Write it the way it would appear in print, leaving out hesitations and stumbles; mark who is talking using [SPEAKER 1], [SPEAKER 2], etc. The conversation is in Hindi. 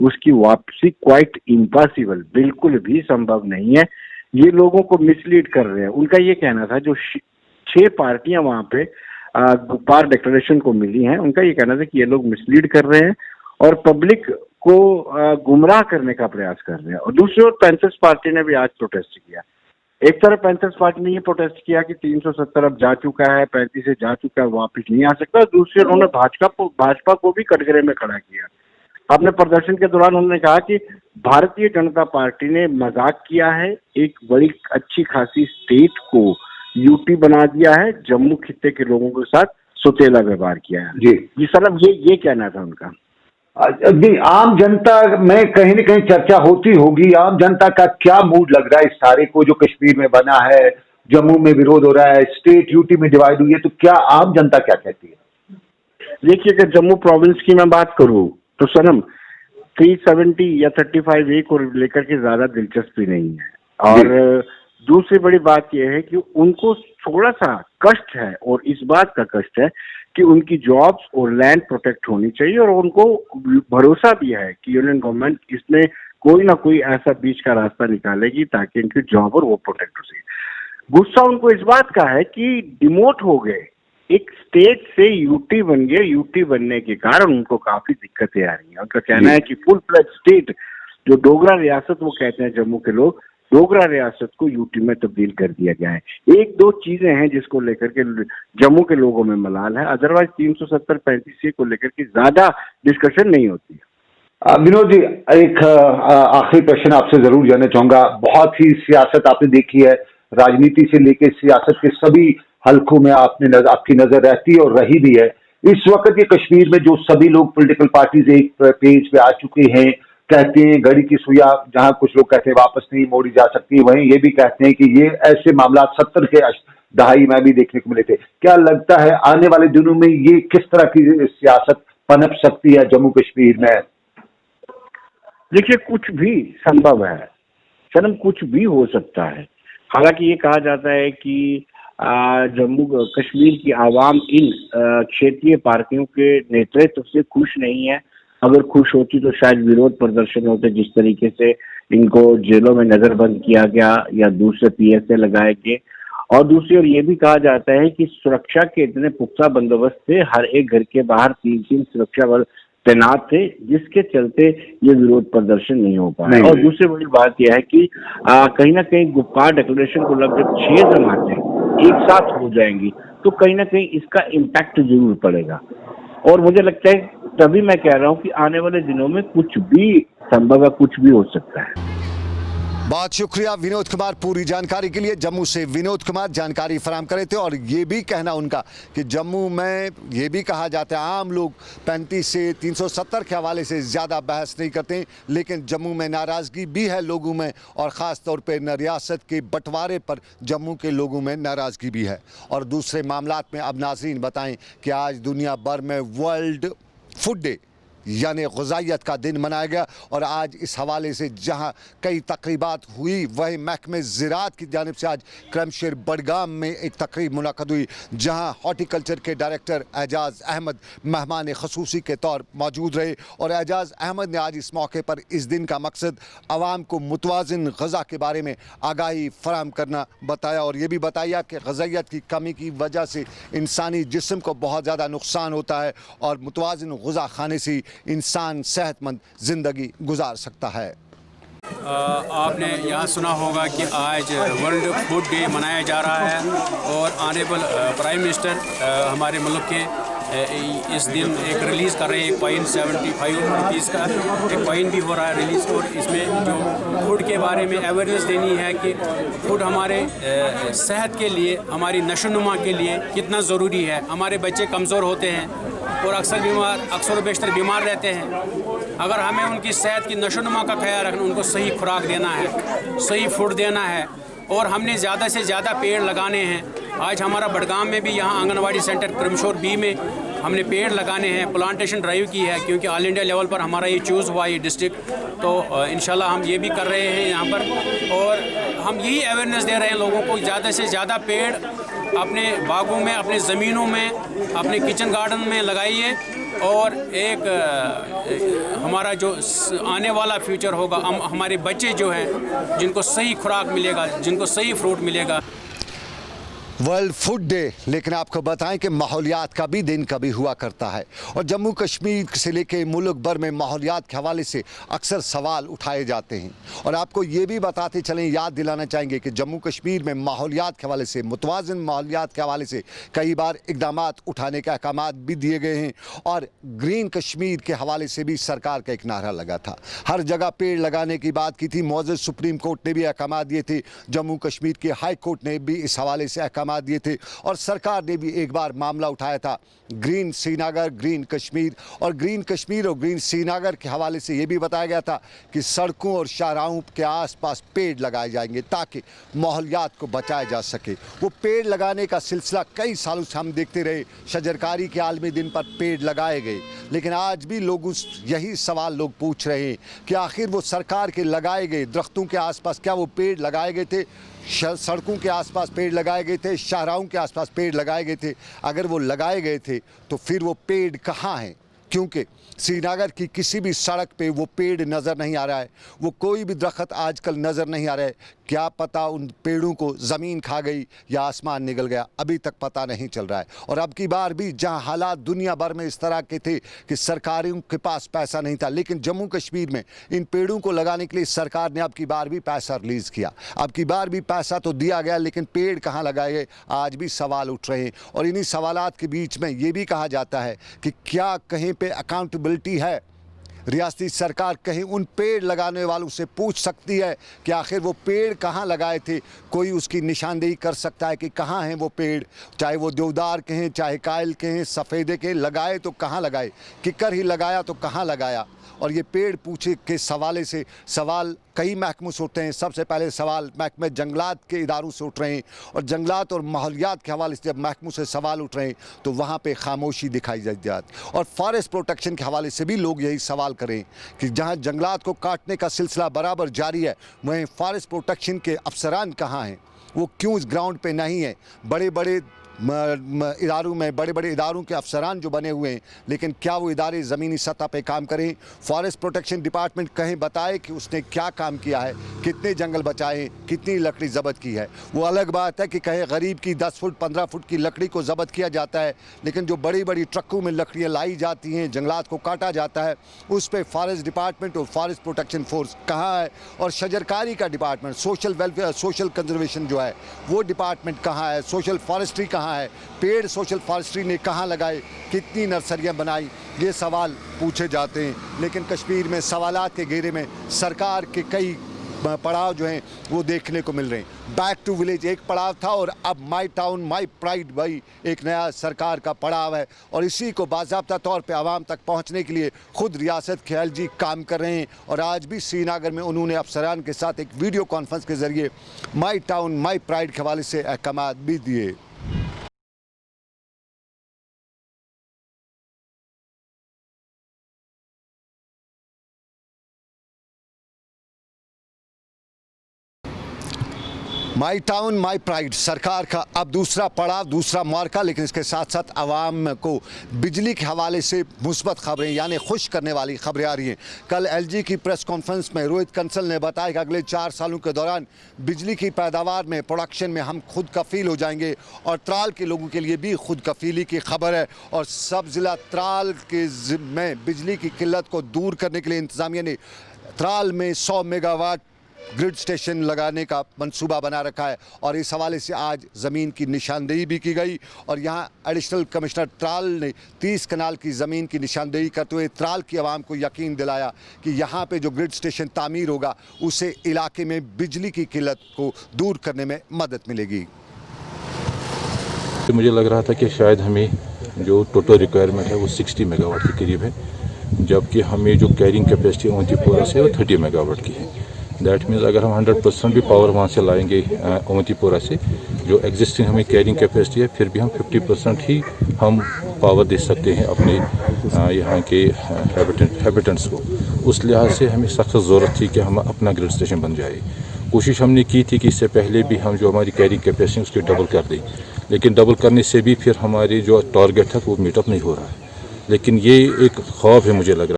[SPEAKER 1] उसकी वापसी क्वाइट इम्पॉसिबल, बिल्कुल भी संभव नहीं है। ये लोगों को मिसलीड कर रहे हैं। उनका ये कहना था, जो 6 पार्टियां वहां पे गुप्पार डिक्लेरेशन को मिली हैं, उनका ये कहना था कि ये लोग मिसलीड कर रहे हैं और पब्लिक को गुमराह करने का प्रयास कर रहे हैं। और दूसरी ओर पैंथर्स पार्टी ने भी आज प्रोटेस्ट किया। एक तरफ पैंथर्स पार्टी ने ये प्रोटेस्ट किया कि 370 अब जा चुका है, 35 से जा चुका है, वापस नहीं आ सकता। दूसरी उन्होंने भाजपा को भी कटघरे में खड़ा किया। अपने प्रदर्शन के दौरान उन्होंने कहा कि भारतीय जनता पार्टी ने मजाक किया है, एक बड़ी अच्छी खासी स्टेट को यूटी बना दिया है, जम्मू खित्ते के लोगों के साथ सुतेला व्यवहार किया है। जी सर, ये कहना था उनका।
[SPEAKER 2] आम जनता में कहीं न कहीं चर्चा होती होगी। आम जनता का क्या मूड लग रहा है इस सारे को जो कश्मीर में बना है, जम्मू में विरोध हो रहा है, स्टेट यूटी में डिवाइड हुई है, तो क्या आम जनता क्या कहती है?
[SPEAKER 1] देखिए, अगर जम्मू प्रोविंस की मैं बात करूं तो सनम 370 या 35A को लेकर के ज्यादा दिलचस्पी नहीं है। और दूसरी बड़ी बात यह है कि उनको थोड़ा सा कष्ट है, और इस बात का कष्ट है कि उनकी जॉब्स और लैंड प्रोटेक्ट होनी चाहिए, और उनको भरोसा भी है कि यूनियन गवर्नमेंट इसमें कोई ना कोई ऐसा बीच का रास्ता निकालेगी ताकि इनकी जॉब और वो प्रोटेक्ट हो सके। गुस्सा उनको इस बात का है कि डिमोट हो गए, एक स्टेट से यूटी बन गए। यूटी बनने के कारण उनको काफी दिक्कतें आ रही हैं। उनका कहना है कि फुल फ्लैज स्टेट, जो डोगरा रियासत वो कहते हैं जम्मू के लोग, डोगरा रियासत को यूटी में तब्दील कर दिया गया है। एक दो चीजें हैं जिसको लेकर के जम्मू के लोगों में मलाल है, अदरवाइज 370-35A को लेकर के ज्यादा डिस्कशन नहीं होती है।
[SPEAKER 2] विनोद जी, एक आखिरी प्रश्न आपसे जरूर जानना चाहूंगा। बहुत ही सियासत आपने देखी है, राजनीति से लेकर सियासत के सभी हलकों में आपकी नजर रहती है और रही भी है। इस वक्त ये कश्मीर में जो सभी लोग पॉलिटिकल पार्टीज एक पेज पे आ चुके हैं, कहते हैं घड़ी की सुइयां जहां कुछ लोग कहते हैं वापस नहीं मोड़ी जा सकती, वहीं ये भी कहते हैं कि ये ऐसे मामला 70 के दहाई में भी देखने को मिले थे। क्या लगता है आने वाले दिनों में ये किस तरह की सियासत पनप सकती है जम्मू कश्मीर में?
[SPEAKER 1] देखिए, कुछ भी संभव है सनम, कुछ भी हो सकता है। हालांकि ये कहा जाता है कि जम्मू कश्मीर की आवाम इन क्षेत्रीय पार्टियों के नेतृत्व से खुश नहीं है। अगर खुश होती तो शायद विरोध प्रदर्शन होते, जिस तरीके से इनको जेलों में नजरबंद किया गया या दूसरे PSA लगाए गए। और दूसरी ओर ये भी कहा जाता है कि सुरक्षा के इतने पुख्ता बंदोबस्त थे, हर एक घर के बाहर 3 सुरक्षा बल तैनात थे, जिसके चलते ये विरोध प्रदर्शन नहीं हो पाया। और दूसरी बड़ी बात यह है कि कहीं ना कहीं गुप्पार डिक्लेरेशन को लगभग 6 जमातें एक साथ हो जाएंगी, तो कहीं ना कहीं इसका इम्पैक्ट जरूर पड़ेगा। और मुझे लगता है, तभी मैं कह रहा हूं कि आने वाले दिनों में कुछ भी संभव है, कुछ भी हो सकता है।
[SPEAKER 3] बहुत शुक्रिया विनोद कुमार पूरी जानकारी के लिए। जम्मू से विनोद कुमार जानकारी फराहम करे थे। और ये भी कहना उनका कि जम्मू में ये भी कहा जाता है आम लोग 35 से 370 के हवाले से ज़्यादा बहस नहीं करते, लेकिन जम्मू में नाराज़गी भी है लोगों में, और ख़ास तौर पे रियासत के बंटवारे पर जम्मू के लोगों में नाराज़गी भी है। और दूसरे मामलात में अब नाज़रीन बताएं कि आज दुनिया भर में वर्ल्ड फूड डे यानी ग़िज़ाइयत का दिन मनाया गया। और आज इस हवाले से जहां कई तकरीबात हुई, वहीं महकमे ज़राअत की जानिब से आज क्रमशेर बडगाम में एक तकरीब मुनक़द हुई, जहां हॉर्टिकल्चर के डायरेक्टर एजाज़ अहमद मेहमान ख़ुसूसी के तौर मौजूद रहे। और एजाज़ अहमद ने आज इस मौके पर इस दिन का मकसद आवाम को मुतवाज़िन ग़िज़ा के बारे में आगाही फराहम करना बताया। और ये भी बताया कि ग़िज़ाइयत की कमी की वजह से इंसानी जिस्म को बहुत ज़्यादा नुकसान होता है, और मुतवाज़िन ग़िज़ा खाने से इंसान सेहतमंद ज़िंदगी गुजार सकता है।
[SPEAKER 4] आपने यहाँ सुना होगा कि आज वर्ल्ड फूड डे मनाया जा रहा है, और ऑनरेबल प्राइम मिनिस्टर हमारे मुल्क के इस दिन एक रिलीज़ कर रहे हैं, एक कॉइन 75 रुपीज़ का एक कॉइन भी हो रहा है रिलीज़। और इसमें जो फूड के बारे में अवेयरनेस देनी है कि फूड हमारे सेहत के लिए, हमारी नशोनुमा के लिए कितना ज़रूरी है। हमारे बच्चे कमज़ोर होते हैं और अक्सर बेशतर बीमार रहते हैं। अगर हमें उनकी सेहत की नशोनुमा का ख्याल रखना, उनको सही खुराक देना है, सही फूड देना है, और हमने ज़्यादा से ज़्यादा पेड़ लगाने हैं। आज हमारा बडगाम में भी यहाँ आंगनवाड़ी सेंटर क्रमशोर B में हमने पेड़ लगाने हैं, प्लांटेशन ड्राइव की है, क्योंकि ऑल इंडिया लेवल पर हमारा ये चूज़ हुआ ये डिस्ट्रिक्ट। तो इंशाल्लाह हम ये भी कर रहे हैं यहाँ पर, और हम यही अवेयरनेस दे रहे हैं लोगों को, ज़्यादा से ज़्यादा पेड़ अपने बागों में, अपने ज़मीनों में, अपने किचन गार्डन में लगाइए, और एक हमारा जो आने वाला फ्यूचर होगा, हमारे बच्चे जो हैं जिनको सही खुराक मिलेगा, जिनको सही फ्रूट मिलेगा।
[SPEAKER 3] वर्ल्ड फूड डे, लेकिन आपको बताएं कि माहौलियात का भी दिन कभी हुआ करता है और जम्मू कश्मीर से लेकर मुल्क भर में माहौलियात के हवाले से अक्सर सवाल उठाए जाते हैं। और आपको ये भी बताते चलें, याद दिलाना चाहेंगे कि जम्मू कश्मीर में माहौलियात के हवाले से, मुतवाज़िन माहौलियात के हवाले से कई बार इक़दामात उठाने के अहकामात भी दिए गए हैं और ग्रीन कश्मीर के हवाले से भी सरकार का एक नारा लगा था। हर जगह पेड़ लगाने की बात की थी। मौजूद सुप्रीम कोर्ट ने भी अहकामात दिए थे, जम्मू कश्मीर के हाई कोर्ट ने भी इस हवाले से अहकामात दिए थे और सरकार ने भी एक बार मामला उठाया था ग्रीन श्रीनगर, ग्रीन कश्मीर और ग्रीन श्रीनगर के हवाले से यह भी बताया गया था कि सड़कों और शाहराहों के आसपास पेड़ लगाए जाएंगे ताकि माहौलियात को बचाया जा सके। वो पेड़ लगाने का सिलसिला कई सालों से हम देखते रहे। शजरकारी के आलमी दिन पर पेड़ लगाए गए, लेकिन आज भी लोग यही सवाल लोग पूछ रहे हैं कि आखिर वो सरकार के लगाए गए दरख्तों के आसपास क्या वो पेड़ लगाए गए थे? सड़कों के आसपास पेड़ लगाए गए थे, शाहराहों के आसपास पेड़ लगाए गए थे? अगर वो लगाए गए थे तो फिर वो पेड़ कहाँ हैं? क्योंकि श्रीनगर की किसी भी सड़क पे वो पेड़ नज़र नहीं आ रहा है, वो कोई भी दरख्त आजकल नज़र नहीं आ रहा है। क्या पता उन पेड़ों को ज़मीन खा गई या आसमान निगल गया, अभी तक पता नहीं चल रहा है। और अब की बार भी जहां हालात दुनिया भर में इस तरह के थे कि सरकारों के पास पैसा नहीं था, लेकिन जम्मू कश्मीर में इन पेड़ों को लगाने के लिए सरकार ने अब की बार भी पैसा रिलीज़ किया। अब की बार भी पैसा तो दिया गया, लेकिन पेड़ कहाँ लगाए गए, आज भी सवाल उठ रहे हैं। और इन्हीं सवालात के बीच में ये भी कहा जाता है कि क्या कहीं पे अकाउंटेबिलिटी है? रियासती सरकार कहीं उन पेड़ लगाने वालों से पूछ सकती है कि आखिर वो पेड़ कहाँ लगाए थे? कोई उसकी निशानदेही कर सकता है कि कहाँ हैं वो पेड़? चाहे वो देवदार के हैं, चाहे कायल के हैं, सफ़ेदे के, लगाए तो कहाँ लगाए? किकर ही लगाया तो कहाँ लगाया? और ये पेड़ पूछे के सवाले से सवाल कई महकमों से उठते हैं। सबसे पहले सवाल महकमे जंगलात के इदारों से उठ रहे हैं और जंगलात और माहौलियात के हवाले से जब महकमों से सवाल उठ रहे हैं तो वहाँ पे खामोशी दिखाई जाती। और फॉरेस्ट प्रोटेक्शन के हवाले से भी लोग यही सवाल करें कि जहाँ जंगलात को काटने का सिलसिला बराबर जारी है, वहीं फॉरेस्ट प्रोटेक्शन के अफसरान कहाँ हैं? वो क्यों इस ग्राउंड पे नहीं है? बड़े बड़े इदारों में बड़े बड़े इदारों के अफसरान जो बने हुए हैं, लेकिन क्या वो इदारे ज़मीनी सतह पे काम करें? फॉरेस्ट प्रोटेक्शन डिपार्टमेंट कहीं बताए कि उसने क्या काम किया है, कितने जंगल बचाए, कितनी लकड़ी ज़ब्त की है। वो अलग बात है कि कहीं गरीब की 10 फुट 15 फुट की लकड़ी को ज़ब्त किया जाता है, लेकिन जो बड़ी बड़ी ट्रकों में लकड़ियाँ लाई जाती हैं, जंगलात को काटा जाता है, उस पर फॉरेस्ट डिपार्टमेंट और फॉरेस्ट प्रोटेक्शन फोर्स कहाँ है? और शजरकारी का department, social welfare, social conservation जो है वो डिपार्टमेंट कहाँ है? सोशल फॉरेस्ट्री कहाँ है? पेड़ सोशल फॉरेस्ट्री ने कहाँ लगाए? कितनी नर्सरियां बनाई? ये सवाल पूछे जाते हैं, लेकिन कश्मीर में सवालात के घेरे में सरकार के कई पड़ाव जो हैं वो देखने को मिल रहे हैं। बैक टू विलेज एक पड़ाव था और अब माई टाउन माई प्राइड भाई एक नया सरकार का पड़ाव है और इसी को बाज़ाब्ता तौर पे आवाम तक पहुंचने के लिए खुद रियासत के एलजी काम कर रहे हैं। और आज भी श्रीनगर में उन्होंने अफसरान के साथ एक वीडियो कॉन्फ्रेंस के ज़रिए माई टाउन माई प्राइड के हवाले से अहकामात भी दिए। माई टाउन माई प्राइड सरकार का अब दूसरा पड़ाव, दूसरा मार्का, लेकिन इसके साथ साथ आवाम को बिजली के हवाले से मुस्बत खबरें यानी खुश करने वाली खबरें आ रही हैं। कल एलजी की प्रेस कॉन्फ्रेंस में रोहित कंसल ने बताया कि अगले 4 सालों के दौरान बिजली की पैदावार में, प्रोडक्शन में हम खुद कफील हो जाएंगे और त्राल के लोगों के लिए भी खुद कफीली की खबर है। और सब ज़िला त्राल के में बिजली की किल्लत को दूर करने के लिए इंतज़ामिया ने त्राल में 100 मेगावाट ग्रिड स्टेशन लगाने का मंसूबा बना रखा है और इस हवाले से आज ज़मीन की निशानदेही भी की गई। और यहाँ एडिशनल कमिश्नर त्राल ने 30 कनाल की ज़मीन की निशानदेही करते हुए त्राल की आवाम को यकीन दिलाया कि यहाँ पे जो ग्रिड स्टेशन तामीर होगा उससे इलाके में बिजली की किल्लत को दूर करने में मदद मिलेगी।
[SPEAKER 5] तो मुझे लग रहा था कि शायद हमें जो टोटल रिक्वायरमेंट है वो 60 मेगावाट के करीब है, जबकि हमें जो कैरिंग कैपेसिटी अवंतीपोरा से वो 30 मेगावाट की है। दैट मीन्स अगर हम 100% भी पावर वहाँ से लाएंगे अवंतीपोरा से, जो एग्जिस्टिंग हमें कैरिंग कैपेसिटी है, फिर भी हम 50% ही हम पावर दे सकते हैं अपने यहाँ के हैबिटेंट्स को। उस लिहाज से हमें सख्त ज़रूरत थी कि हम अपना ग्रिड स्टेशन बन जाए। कोशिश हमने की थी कि इससे पहले भी हम जो हमारी कैरिंग कैपेसिटी उसकी डबल कर दें, लेकिन डबल करने से भी फिर हमारी जो टारगेट है वो मीटअप नहीं हो रहा है। लेकिन ये एक खौफ है मुझे लग रहा है।